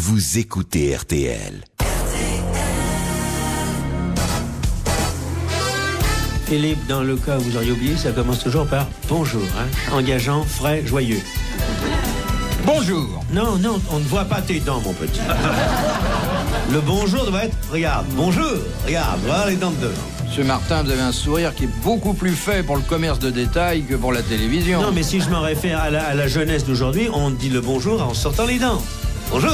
vous écoutez RTL. Philippe, dans le cas où vous auriez oublié, ça commence toujours par bonjour, hein, engageant, frais, joyeux. Bonjour. Non, non, on ne voit pas tes dents, mon petit. Le bonjour doit être, regarde, bonjour, regarde, voilà les dents de devant. Monsieur Martin, vous avez un sourire qui est beaucoup plus fait pour le commerce de détail que pour la télévision. Non, mais si je m'en réfère à la jeunesse d'aujourd'hui, on dit le bonjour en sortant les dents. Bonjour.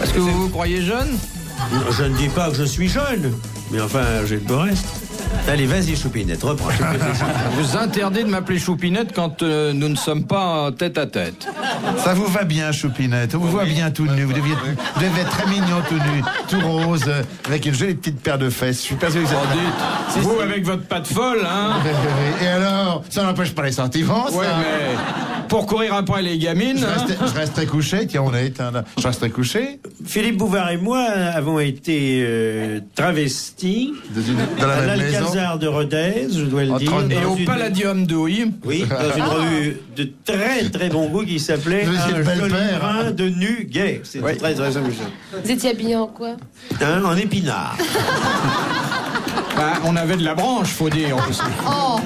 Est-ce que vous vous croyez jeune? Non, je ne dis pas que je suis jeune, mais enfin, j'ai le beau reste. Allez, vas-y, Choupinette, reprends. Vous interdit de m'appeler Choupinette quand nous ne sommes pas tête à tête. Ça vous va bien, Choupinette. On vous voit bien tout nu. Vous devez être très mignon tout nu, tout rose, avec une jolie petite paire de fesses. Je suis persuadé que Oh, dites, vous avec votre patte folle, hein? Et alors, ça n'empêche pas les sentiments, ça. Ouais, mais pour courir après les gamines... Je resterai couché, tiens, on est éteint là. Je resterai couché. Philippe Bouvard et moi avons été travestis Dans la à même maison. l'Alcazar de Rodez, je dois le dire. Et dans au une- Palladium d'Ouille. Oui, dans une revue de très très bon goût qui s'appelait Vous étiez Un le bel joli père, brin hein. de nu gay. C'était Oui. très très amusant. Vous étiez habillé en quoi? Hein, en épinard. Bah, on avait de la branche, faut dire aussi. Oh!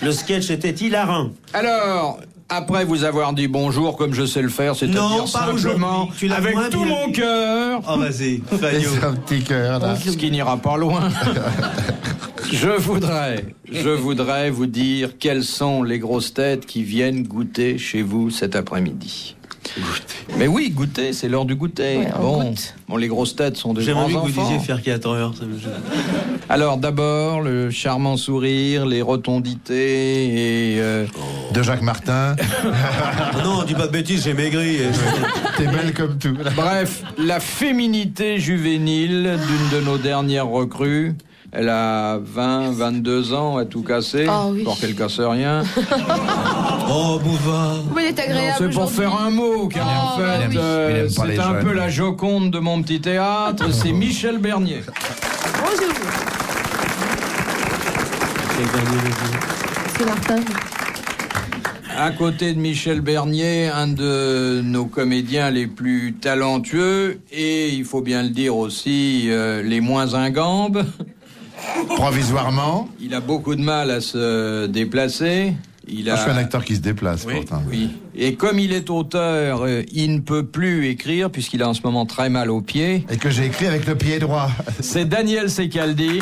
Le sketch était hilarant. Alors, après vous avoir dit bonjour comme je sais le faire, Non, c'est-à-dire pas simplement aujourd'hui. Tu l'as avec moins tout bien mon dit. cœur, Oh, vas-y, Et Fayot. c'est un petit cœur là. ce qui n'ira pas loin. Je voudrais vous dire quelles sont les grosses têtes qui viennent goûter chez vous cet après-midi. Mais oui, goûter, c'est l'heure du goûter. Ouais, on goûte. Bon, les grosses têtes sont de J'aimerais grands bien que vous enfants. disiez faire 4 heures. Ça me gêne. Alors d'abord, le charmant sourire, les rotondités et... De Jacques Martin. Oh non, dis pas de bêtises, j'ai maigri. T'es belle comme tout. Bref, la féminité juvénile d'une de nos dernières recrues. Elle a 20, 22 ans, à tout casser, Ah oui. pour qu'elle casse rien. Oh, Bouvard. Oui, il est agréable. C'est pour aujourd'hui. faire un mot, car en Oh, fait, bah oui. Il aime pas les c'est un jeunes. peu la Joconde de mon petit théâtre, c'est Michel Bernier. Bonjour. C'est Martin. À côté de Michel Bernier, un de nos comédiens les plus talentueux, et il faut bien le dire aussi, les moins ingambes. Provisoirement. Il a beaucoup de mal à se déplacer. Il Moi, je suis un acteur qui se déplace, pourtant. Oui. Et comme il est auteur, il ne peut plus écrire puisqu'il a en ce moment très mal aux pieds. Et que j'ai écrit avec le pied droit. C'est Daniel Secaldi.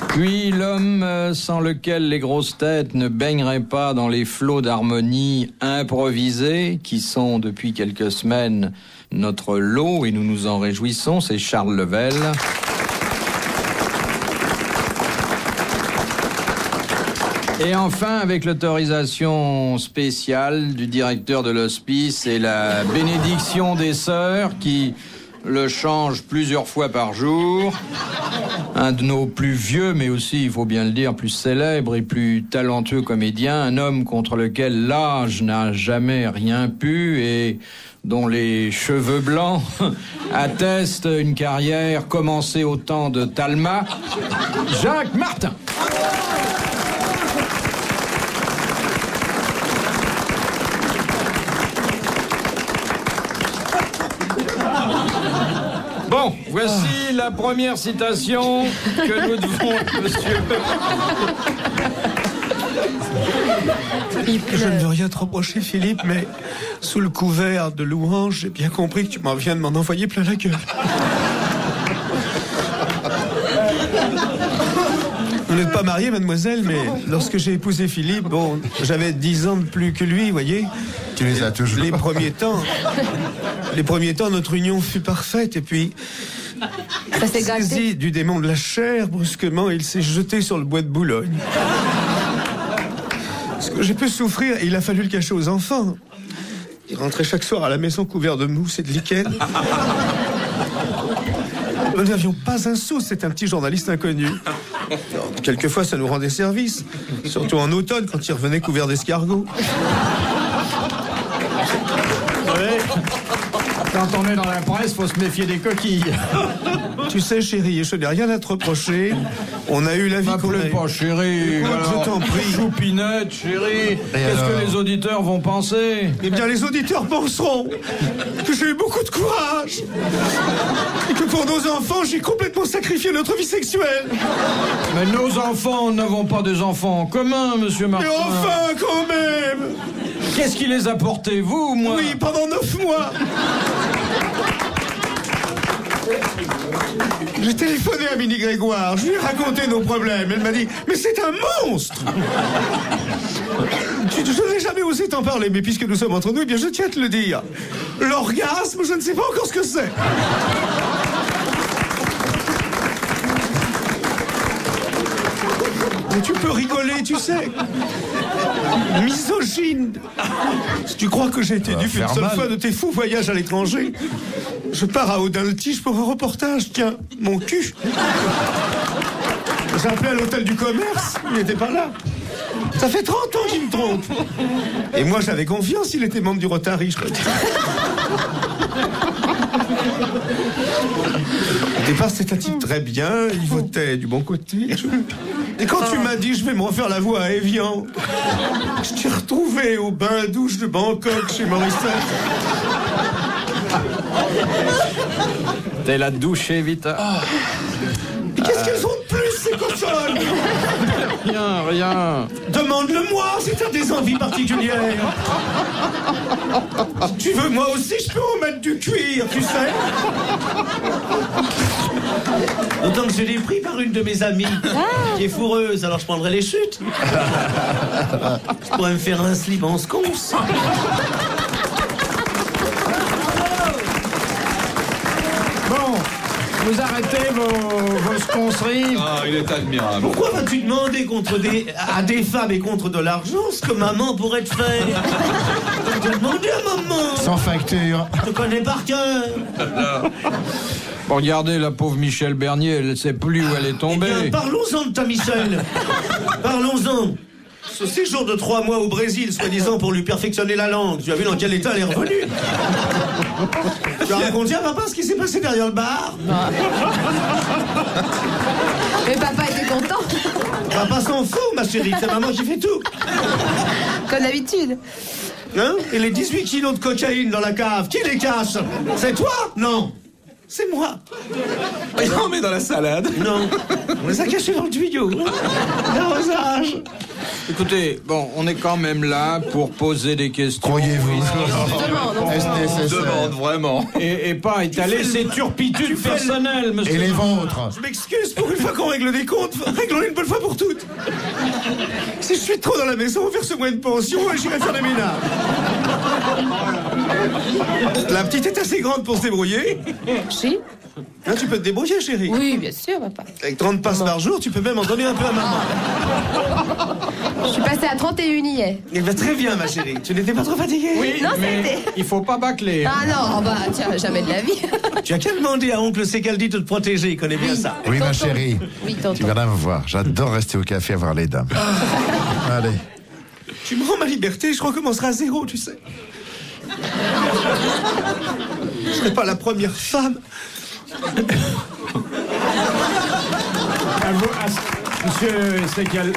Puis l'homme sans lequel les grosses têtes ne baigneraient pas dans les flots d'harmonie improvisés qui sont depuis quelques semaines notre lot et nous nous en réjouissons, c'est Charles Level. Et enfin, avec l'autorisation spéciale du directeur de l'hospice et la bénédiction des sœurs qui le changent plusieurs fois par jour, un de nos plus vieux, mais aussi, il faut bien le dire, plus célèbre et plus talentueux comédien, un homme contre lequel l'âge n'a jamais rien pu et dont les cheveux blancs attestent une carrière commencée au temps de Talma, Jacques Martin. Bon, voici la première citation que nous devons, monsieur. Je ne veux rien te reprocher, Philippe, mais sous le couvert de louange, j'ai bien compris que tu m'en viens de m'en envoyer plein la gueule. Vous n'êtes pas mariée, mademoiselle, mais lorsque j'ai épousé Philippe, bon, j'avais 10 ans de plus que lui, voyez. Tu les as toujours. Les premiers temps, notre union fut parfaite, et puis, Ça s'est gâté. saisi du démon de la chair, brusquement, il s'est jeté sur le bois de Boulogne. Ce que j'ai pu souffrir, il a fallu le cacher aux enfants. Il rentrait chaque soir à la maison couvert de mousse et de lichen. Nous n'avions pas un sou, c'est un petit journaliste inconnu. Alors, quelquefois, ça nous rendait service, surtout en automne, quand il revenait couvert d'escargots. Ouais. Quand on est dans la presse, faut se méfier des coquilles. Tu sais, chérie, je n'ai rien à te reprocher. On a eu la vie qu'on a M'appelez eue. pas chérie. Écoute, je Alors, t'en prie. Choupinette, chérie. Qu'est-ce que les auditeurs vont penser? Eh bien, les auditeurs penseront que j'ai eu beaucoup de courage et que pour nos enfants, j'ai complètement sacrifié notre vie sexuelle. Mais nos enfants, nous n'avons pas des enfants en commun, monsieur Martin. Mais enfin, quand même. Qu'est-ce qui les a portés, vous ou moi? Oui, pendant 9 mois. J'ai téléphoné à Minnie Grégoire, je lui ai raconté nos problèmes. Elle m'a dit, mais c'est un monstre. Je n'ai jamais osé t'en parler, mais puisque nous sommes entre nous, eh bien je tiens à te le dire. L'orgasme, je ne sais pas encore ce que c'est. Mais tu peux rigoler, tu sais. Misogyne. Si tu crois que j'ai été dupe une seule fois de tes fous voyages à l'étranger, je pars à Audin-le-Tige pour un reportage. Tiens, mon cul. J'ai appelé à l'hôtel du commerce, il n'était pas là. Ça fait 30 ans qu'il me trompe. Et moi, j'avais confiance, il était membre du Rotary, je crois. Au départ, c'était un type très bien, il votait du bon côté. Et quand tu m'as dit, je vais me refaire la voix à Evian, je t'ai retrouvé au bain-douche de Bangkok chez Morissette. T'es la douche, Vita. Mais qu'est-ce qu'elles ont de plus, ces cochonnes? Rien. Demande-le-moi si t'as des envies particulières. Si tu veux, moi aussi, je peux en mettre du cuir, tu sais. Autant que je l'ai pris par une de mes amies, qui est fourreuse, alors je prendrai les chutes. Je pourrais me faire un slip en sconce. Bon, vous arrêtez vos sconceries. Ah, il est admirable. Pourquoi vas-tu demander à des femmes et contre de l'argent ce que maman pourrait te faire? Tu as demandé à maman. Sans facture. Je te connais par cœur. Bon, regardez la pauvre Michel Bernier, elle ne sait plus où elle est Eh tombée. bien, parlons-en de ta Michel. Parlons-en. Ce séjour de 3 mois au Brésil, soi-disant pour lui perfectionner la langue, tu as vu dans quel état elle est revenue? Tu as raconté à papa ce qui s'est passé derrière le bar? Mais papa était content, Papa s'en fout, ma chérie, c'est maman qui fait tout. comme d'habitude. Hein? Et les 18 kilos de cocaïne dans la cave, qui les cache? C'est toi? Non. C'est moi. On met dans la salade. Non. On les a cachés dans le tuyau. L'arrosage. Écoutez, bon, on est quand même là pour poser des questions. Croyez-vous? Est-ce On nécessaire? demande vraiment. Et pas étaler ses turpitudes personnelles, monsieur. Et les vôtres? Je m'excuse, pour une fois qu'on règle des comptes, réglons-les une bonne fois pour toutes. Si je suis trop dans la maison, verse-moi une pension et j'irai faire des ménages. La petite est assez grande pour se débrouiller. Si? Hein, tu peux te débrouiller, chérie. Oui, bien sûr, papa. Avec 30 passes par jour, tu peux même en donner un peu à maman. Je suis passée à 31 hier. Eh ben, très bien, ma chérie. Tu n'étais pas trop fatiguée? Oui, Non, mais c'était- il faut pas bâcler. Ah non, bah tiens, jamais de la vie. Tu as qu'à demander à oncle Secaldi de te protéger, il connaît bien ça. Oui, ma Tonton. chérie. Oui, Tu tonton. viendras me voir. J'adore rester au café à voir les dames. Allez. Tu me rends ma liberté, je recommencerai à zéro, tu sais. Je serai pas la première femme.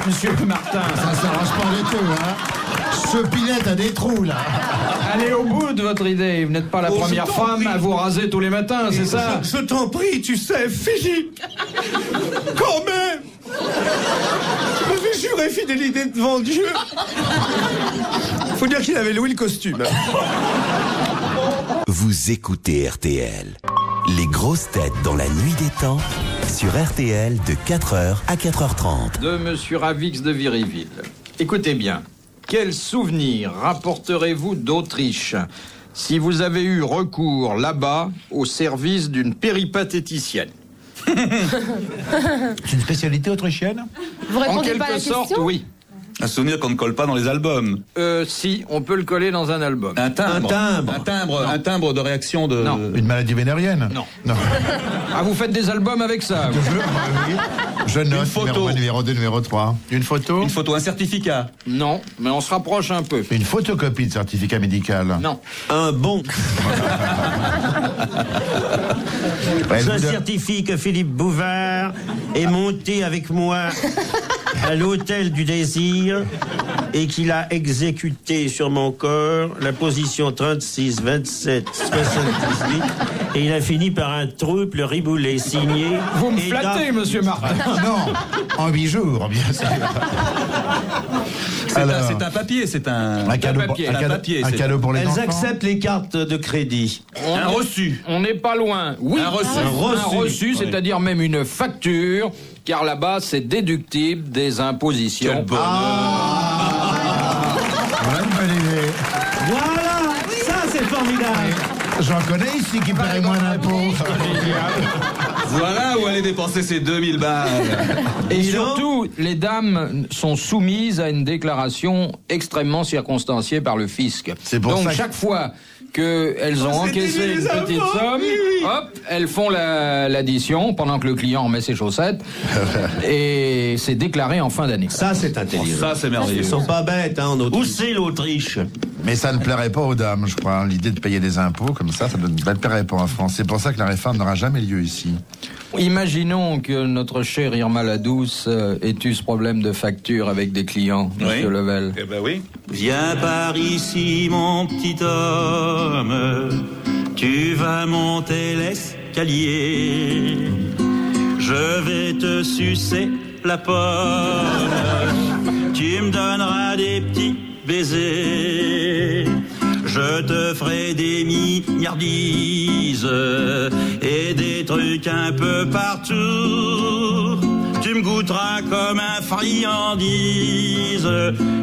Monsieur Martin, Ça s'arrange pas du tout, hein. Chopinette a des trous, là. allez au bout de votre idée. Vous n'êtes pas la Oh, première je t'en femme prie. à vous raser tous les matins, c'est ça? Je t'en prie, tu sais, Philippe. Quand même. Je m'avais juré fidélité devant Dieu. Faut dire qu'il avait loué le costume. Vous écoutez RTL. Les grosses têtes dans la nuit des temps sur RTL de 4h à 4h30. De monsieur Ravix de Viriville. Écoutez bien. Quel souvenir rapporterez-vous d'Autriche si vous avez eu recours là-bas au service d'une péripatéticienne? C'est une spécialité autrichienne? Vous En répondez pas à la quelque sorte, question? oui. Un souvenir qu'on ne colle pas dans les albums. Si, on peut le coller dans un album. Un timbre. Un timbre de réaction de... Non. Une maladie vénérienne? Non. Non. Ah, vous faites des albums avec ça vous. Je note Une photo. numéro 1, numéro 2, numéro 3. Une photo. Une photo, un certificat. Non, mais on se rapproche un peu. Une photocopie de certificat médical. Non. Un bon. Ouais, Je vous deux- certifie que Philippe Bouvard est monté avec moi à l'hôtel du désir et qu'il a exécuté sur mon corps la position 36, 27, 78 et il a fini par un triple riboulé signé. Vous me et flattez, monsieur Martin. Non, en 8 jours, bien sûr. C'est un papier, c'est un... Un cadeau, papier. un cadeau- papier, un c'est- cadeau pour les Elles enfants. acceptent les cartes de crédit. Un reçu. On n'est pas loin. Oui, Un reçu. un reçu, c'est-à-dire même une facture, car là-bas, c'est déductible des impositions. Quel bonheur. Voilà une bonne idée. Voilà, ça c'est formidable. J'en connais ici qui paieraient moins d'impôts. Voilà où aller dépenser ces 2000 balles. Et Dis donc. surtout, les dames sont soumises à une déclaration extrêmement circonstanciée par le fisc. C'est pour Donc ça que- chaque fois qu'elles ont encaissé une petite somme, hop, elles font l'addition pendant que le client met ses chaussettes et c'est déclaré en fin d'année. Ça c'est intelligent. Ça, c'est merveilleux. Ils sont pas bêtes, hein, en Où Autriche. c'est l'Autriche? Mais ça ne plairait pas aux dames, je crois. L'idée de payer des impôts comme ça ne plairait pas en France. C'est pour ça que la réforme n'aura jamais lieu ici. Imaginons que notre chère Irma Ladouce ait eu ce problème de facture avec des clients, Monsieur Level. Eh ben oui. Viens par ici, mon petit homme, tu vas monter l'escalier. Je vais te sucer la pomme, tu me donneras des petits baisers. Je te ferai des mignardises et des trucs un peu partout. Tu me goûteras comme un friandise,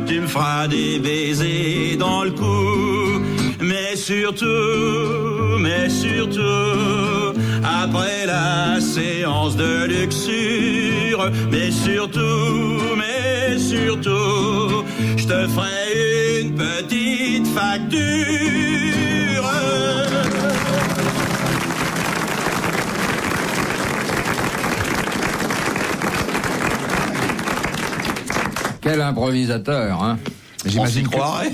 tu me feras des baisers dans le cou. Mais surtout, après la séance de luxure, mais surtout, je te ferai une petite facture. Quel improvisateur, hein? J'imagine que croirait.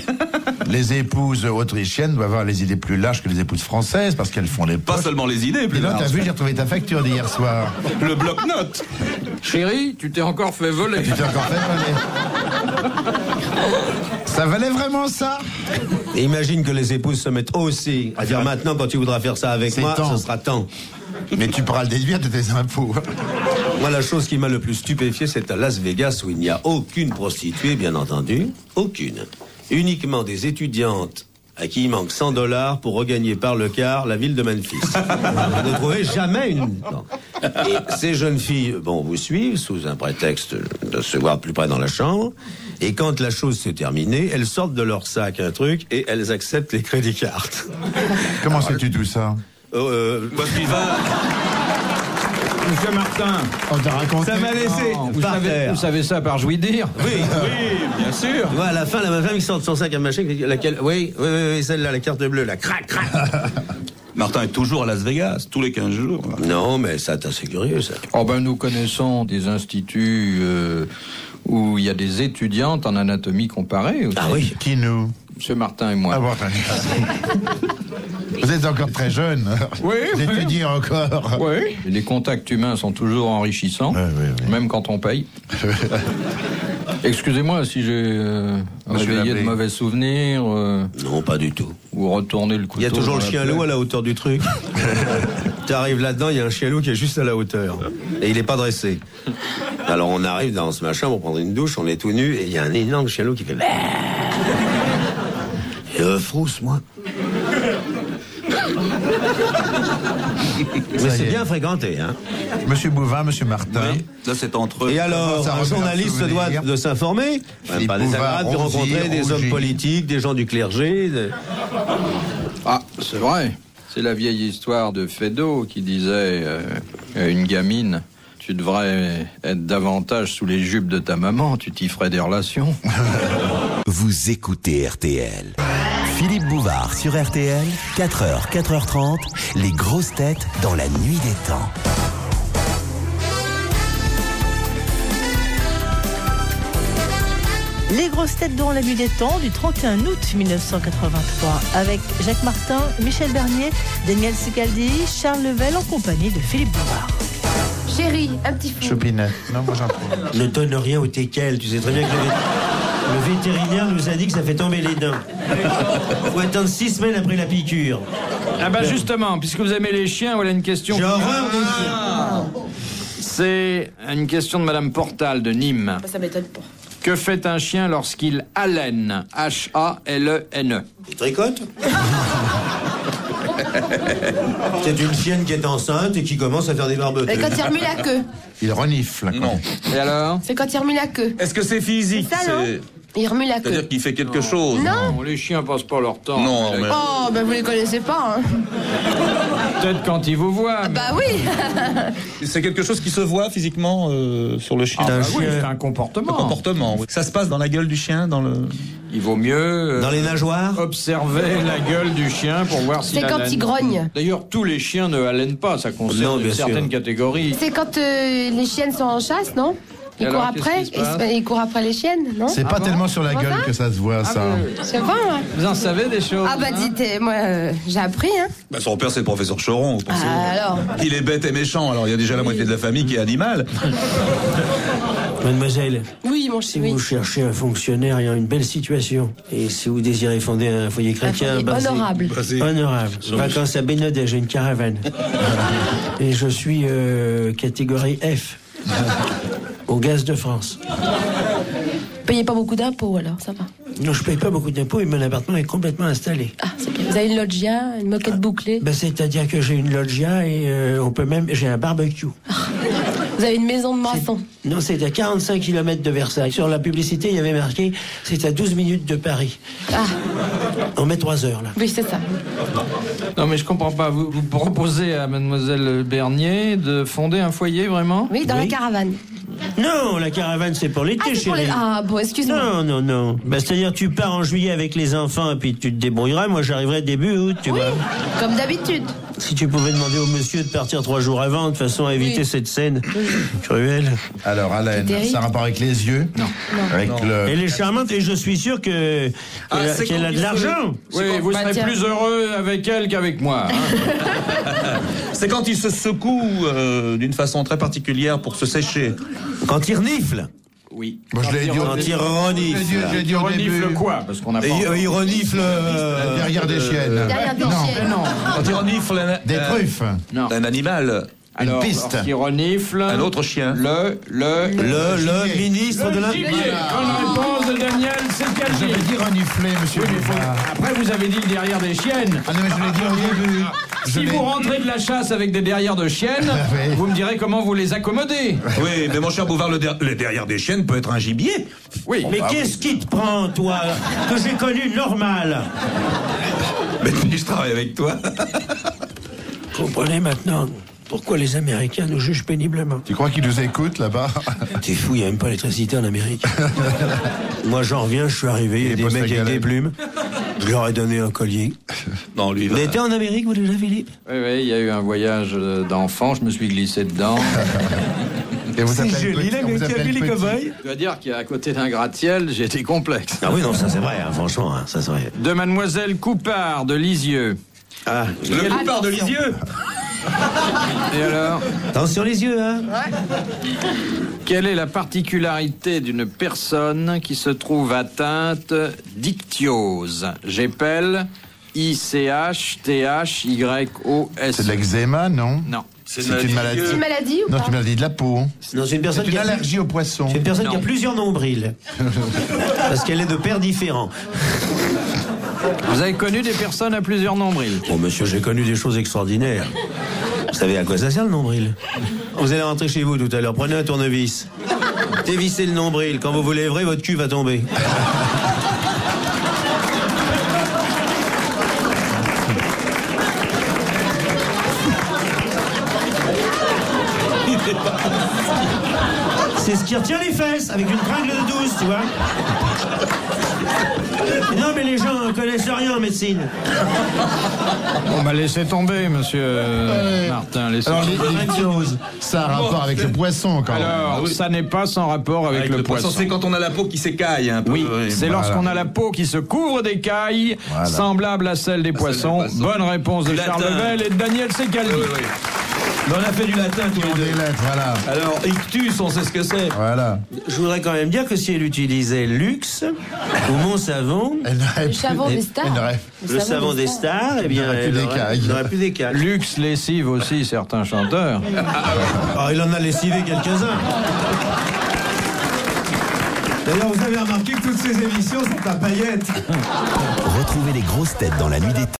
les épouses autrichiennes doivent avoir les idées plus larges que les épouses françaises parce qu'elles font les Pas poches. seulement les idées, plus Et là, t'as larges. vu, j'ai retrouvé ta facture d'hier soir. Le bloc-notes. Chérie, tu t'es encore fait voler. Tu t'es encore fait voler. Ça valait vraiment ça? Et imagine que les épouses se mettent aussi à dire maintenant quand tu voudras faire ça avec C'est moi, temps. ce sera temps. Mais tu pourras le déduire de tes impôts. Moi, la chose qui m'a le plus stupéfié, c'est à Las Vegas où il n'y a aucune prostituée, bien entendu. Aucune. Uniquement des étudiantes à qui il manque $100 pour regagner par le quart la ville de Memphis. Vous ne trouvez jamais une... Non. Et ces jeunes filles, bon, vous suivent sous un prétexte de se voir plus près dans la chambre. Et quand la chose s'est terminée, elles sortent de leur sac un truc et elles acceptent les crédits cartes. Comment sais-tu tout ça? Parce qu'il va... Monsieur Martin, On t'a raconté? Ça m'a laissé vous par terre. savez ça par jouy dire? Oui, bien sûr. Ouais, à la fin, la femme, il sort de son sac à machin, laquelle, oui, celle-là, la carte bleue, la crac, crac. Martin est toujours à Las Vegas, tous les 15 jours. Non, mais ça, c'est curieux, ça. Oh ben, nous connaissons des instituts où il y a des étudiantes en anatomie comparée. Aussi. Ah oui. Qui nous? Monsieur Martin et moi. Ah bon, vous êtes encore très jeune. Oui, Vous oui. étudiez encore. Oui. Les contacts humains sont toujours enrichissants, Oui. même quand on paye. Excusez-moi si j'ai réveillé de Lablé. mauvais souvenirs Non, pas du tout. ou retourné le couteau. Il y a toujours le dans la chien plaie. loup à la hauteur du truc. Tu arrives là-dedans, il y a un chien loup qui est juste à la hauteur. Et il est pas dressé. Alors on arrive dans ce machin pour prendre une douche, on est tout nu, et il y a un énorme chien loup qui fait... Et frousse, moi. Mais Ça y c'est est. bien fréquenté, hein. Monsieur Bouvin, monsieur Martin. Oui, là c'est entre eux. Et alors, Ça un revient journaliste à se doit souvenir. de s'informer. Philippe Pas désagréable de Bouvard, rencontrer des Rougy. hommes politiques, des gens du clergé. Ah, c'est vrai. C'est la vieille histoire de Feydeau qui disait à une gamine, tu devrais être davantage sous les jupes de ta maman, tu t'y ferais des relations. Vous écoutez RTL. Philippe Bouvard sur RTL, 4h, 4h30, les grosses têtes dans la nuit des temps. Les grosses têtes durant la nuit des temps du 31 août 1983 avec Jacques Martin, Michel Bernier, Daniel Sicaldi, Charles Level en compagnie de Philippe Bouvard. Chérie, un petit fou. Choupinette. Non, moi j'en prends. Ne donne rien au teckel. Tu sais très bien que le vétérinaire nous a dit que ça fait tomber les dents. Faut attendre 6 semaines après la piqûre. Ah bah justement, puisque vous aimez les chiens, voilà une question. J'ai horreur des chiens. C'est une question de Madame Portal de Nîmes. Ça m'étonne pas. Que fait un chien lorsqu'il haleine? H-A-L-E-N-E. Il tricote. C'est une chienne qui est enceinte et qui commence à faire des barbeteux. Et quand il remue la queue. Il renifle. Non. Et alors? C'est quand il remue la queue. Est-ce que c'est physique? C'est ça, non? Il remue la queue. C'est-à-dire qu'il fait quelque chose? Non. Bon, les chiens passent pas leur temps. Non, mais... Oh, ben vous les connaissez pas, hein. Peut-être quand ils vous voient. mais- Bah oui. C'est quelque chose qui se voit physiquement sur le chien. Ah, bah un oui, chien. c'est un comportement. Le comportement, oui. Ça se passe dans la gueule du chien, dans le... Il vaut mieux Dans les nageoires. observer la gueule du chien pour voir s'il C'est quand haleine. il grogne. D'ailleurs, tous les chiens ne halènent pas, ça concerne Non, bien une certaine sûr. catégorie. C'est quand les chiennes sont en chasse, non? Ils alors, courent qu'est-ce après. qui se passe Ils courent après les chiennes, non? C'est pas bon tellement sur la Comment gueule ça que ça se voit, ça. Je sais pas, moi. Vous en savez des choses? Ah bah hein dites, moi, j'ai appris, hein. Bah, son père, c'est le professeur Choron, vous pensez? Alors. Il est bête et méchant, alors il y a déjà la moitié de la famille qui est animale. Mademoiselle, Oui, mon si chéri. vous cherchez un fonctionnaire ayant une belle situation, et si vous désirez fonder un foyer chrétien foyer basé- honorable. Honorable. Vacances à Bénodet, j'ai une caravane. Et je suis catégorie F. Au gaz de France. Payez pas beaucoup d'impôts, alors, ça va. Non, je paye pas beaucoup d'impôts et mon appartement est complètement installé. Ah, c'est bien. Vous avez une loggia, une moquette bouclée. Ben, c'est-à-dire que j'ai une loggia et on peut même... J'ai un barbecue. Vous avez une maison de maçon. Non, c'est à 45 km de Versailles. Sur la publicité, il y avait marqué, c'est à 12 minutes de Paris. Ah, On met 3 heures, là. oui, c'est ça. Non, mais je comprends pas. Vous proposez à Mademoiselle Bernier de fonder un foyer, vraiment? Oui, dans Oui. la caravane. Non, la caravane, c'est pour l'été, Ah, c'est pour chérie. les... Ah, bon, excuse-moi. Non, non, non. Ben, c'est-à-dire, tu pars en juillet avec les enfants et puis tu te débrouilleras. Moi, j'arriverai début août, tu Oui, vois. comme d'habitude. Si tu pouvais demander au monsieur de partir 3 jours avant, de façon à éviter Oui. cette scène cruelle. Alors, Alain, C'est terrible. ça a rapport avec les yeux? Non. Avec le... Elle est charmante et je suis sûr que c'est qu'elle a quand de il l'argent. Oui, vous serez tiens. plus heureux avec elle qu'avec moi. hein. C'est quand il se secoue d'une façon très particulière pour se sécher. Quand il renifle. Oui. Moi, je l'ai dit au Quand il début. renifle. Je l'ai dit au début. Renifle quoi? Parce qu'on n'a pas... Et il renifle. Derrière des chiennes. Derrière des Non. chiennes. Non, Quand il renifle Des truffes. non. un animal, Alors, piste. lorsqu'il renifle... un autre chien. Le ministre de la. gibier. Bonne réponse de Daniel Sicaldi. J'avais dit renifler, monsieur. Bouvard. Après, vous avez dit le derrière des chiennes. Ah non, mais je l'ai dit au début. Si vous rentrez de la chasse avec des derrières de chiennes, Oui. vous me direz comment vous les accommodez. Oui, mais mon cher Bouvard, le derrière des chiennes peut être un gibier. Oui. Mais qu'est-ce qui te prend, toi, que j'ai connu normal? Mais puis je travaille avec toi. Comprenez maintenant pourquoi les Américains nous jugent péniblement. Tu crois qu'ils nous écoutent là-bas? T'es fou, il n'y a même pas l'électricité en Amérique. Moi, j'en reviens, je suis arrivé, il y a Les des postes mecs avec galères. des plumes. Je leur ai donné un collier. Non, lui, il Vous va... avez été en Amérique, vous déjà, Philippe? Oui, il y a eu un voyage d'enfant, je me suis glissé dedans. Et vous C'est appelez joli, petit- là, on vous mais tu as appelle vu les petit. cow-boys? Je dois dire qu'à côté d'un gratte-ciel, j'ai été complexe. Ah oui, non, ça c'est vrai, hein, franchement, hein, ça c'est vrai. De Mademoiselle Coupard de Lisieux. Ah, Le Bouvard de Lisieux. Et alors, Attention les yeux, hein. quelle est la particularité d'une personne qui se trouve atteinte d'ichtyose? J'épelle I-C-H-T-H-Y-O-S. C'est de l'eczéma, non? Non. C'est une maladie. C'est une maladie ou Non, pas? c'est une maladie de la peau. non, c'est une personne C'est qui une a allergie aux poissons. C'est une personne qui a Non. plusieurs nombrils. Parce qu'elle est de pères différents. Vous avez connu des personnes à plusieurs nombrils? Bon, monsieur, j'ai connu des choses extraordinaires. Vous savez à quoi ça sert le nombril? Vous allez rentrer chez vous tout à l'heure, prenez un tournevis. Dévissez le nombril. Quand vous vous lèverez, votre cul va tomber. C'est ce qui retient les fesses, avec une tringle de 12, tu vois. Non, mais les gens ne connaissent rien en médecine. On va laisser tomber, monsieur Martin. Laissez Alors, tomber. l'ichtyose, ça a un rapport avec le poisson, quand même. Alors, ça n'est pas sans rapport avec le poisson. C'est quand on a la peau qui s'écaille un peu. Oui, c'est voilà. lorsqu'on a la peau qui se couvre d'écailles, Voilà. semblable à celle des poissons. Bonne réponse de Du Charles latin. Level et de Daniel Secaldi. Mais on a fait du latin tous les Des deux. lettres, voilà. Alors, ictus, on sait ce que c'est. Voilà. Je voudrais quand même dire que si elle utilisait Luxe ou Mon Savon, Elle n'aurait Le plus- savon des stars. elle n'aurait- le savon des stars, eh bien, n'aurait plus elle d'écailles. n'aurait plus d'écailles. Luxe lessive aussi certains chanteurs. Ah, il en a lessivé quelques-uns. D'ailleurs, vous avez remarqué que toutes ces émissions sont à paillettes. Retrouvez les grosses têtes dans la nuit des temps